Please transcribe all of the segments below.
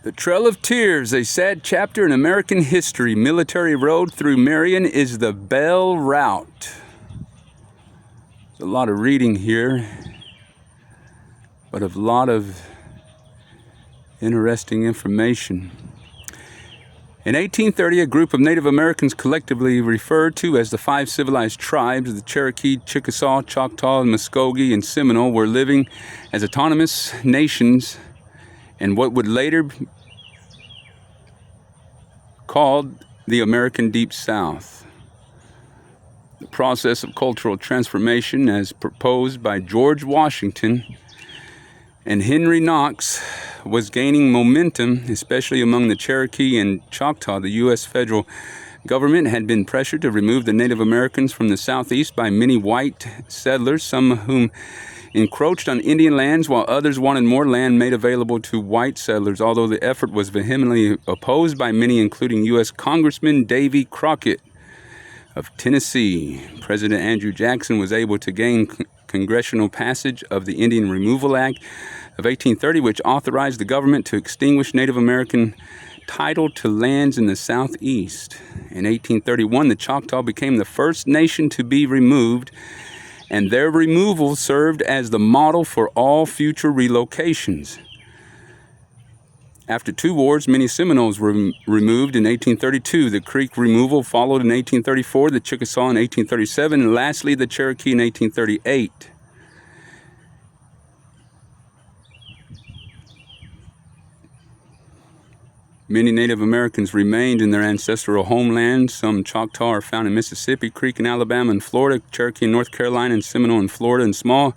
The Trail of Tears, a sad chapter in American history. Military road through Marion is the Bell Route. There's a lot of reading here, but a lot of interesting information. In 1830, a group of Native Americans collectively referred to as the five civilized tribes, the Cherokee, Chickasaw, Choctaw, Muskogee, and Seminole, were living as autonomous nations in what would later be called the American Deep South. The process of cultural transformation, as proposed by George Washington and Henry Knox, was gaining momentum, especially among the Cherokee and Choctaw. The U.S. federal government had been pressured to remove the Native Americans from the Southeast by many white settlers, some of whom encroached on Indian lands, while others wanted more land made available to white settlers, although the effort was vehemently opposed by many, including U.S. Congressman Davy Crockett of Tennessee. President Andrew Jackson was able to gain congressional passage of the Indian Removal Act of 1830, which authorized the government to extinguish Native American title to lands in the Southeast. In 1831, the Choctaw became the first nation to be removed, and their removal served as the model for all future relocations. After two wars, many Seminoles were removed in 1832. The Creek removal followed in 1834, the Chickasaw in 1837, and lastly the Cherokee in 1838. Many Native Americans remained in their ancestral homelands. Some Choctaw are found in Mississippi, Creek in Alabama and Florida, Cherokee in North Carolina, and Seminole in Florida. And small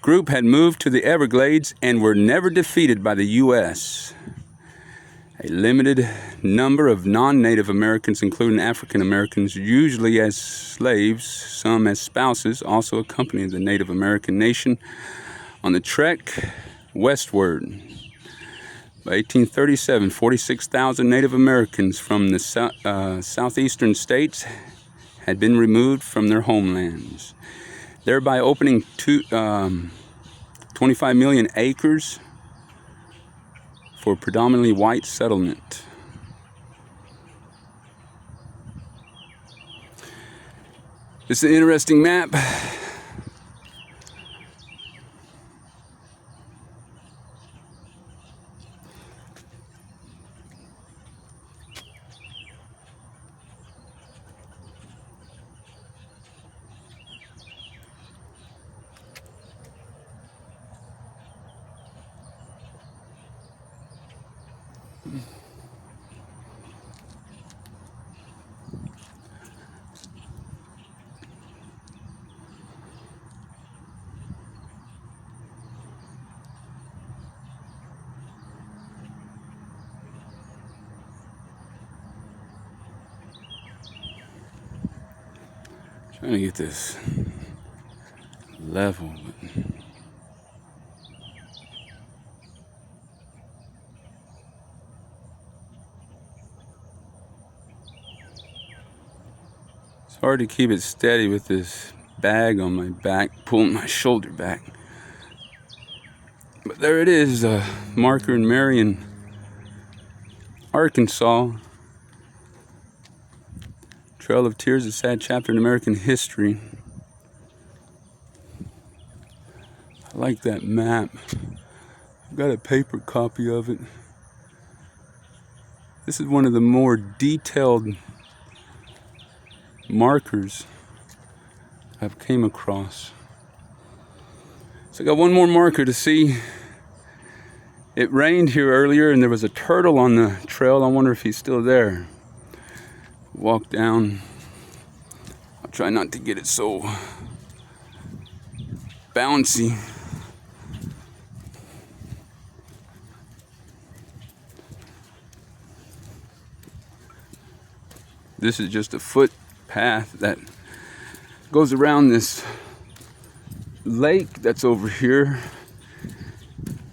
group had moved to the Everglades and were never defeated by the U.S. A limited number of non-Native Americans, including African Americans, usually as slaves, some as spouses, also accompanied the Native American nation on the trek westward. By 1837, 46,000 Native Americans from the southeastern states had been removed from their homelands, thereby opening 25 million acres for predominantly white settlement. This is an interesting map. Trying to get this level, but it's hard to keep it steady with this bag on my back, pulling my shoulder back. But there it is, a marker in Marion, Arkansas. Trail of Tears, a sad chapter in American history. I like that map. I've got a paper copy of it. This is one of the more detailed markers I've came across. So I got one more marker to see. It rained here earlier and there was a turtle on the trail. I wonder if he's still there. Walk down. I'll try not to get it so bouncy. This is just a footpath that goes around this lake that's over here,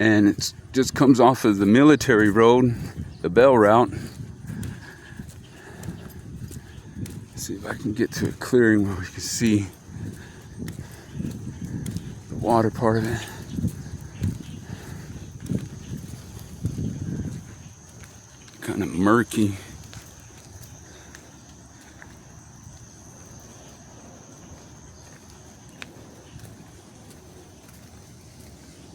and it just comes off of the military road, the Bell Route. See if I can get to a clearing where we can see the water part of it. kind of murky.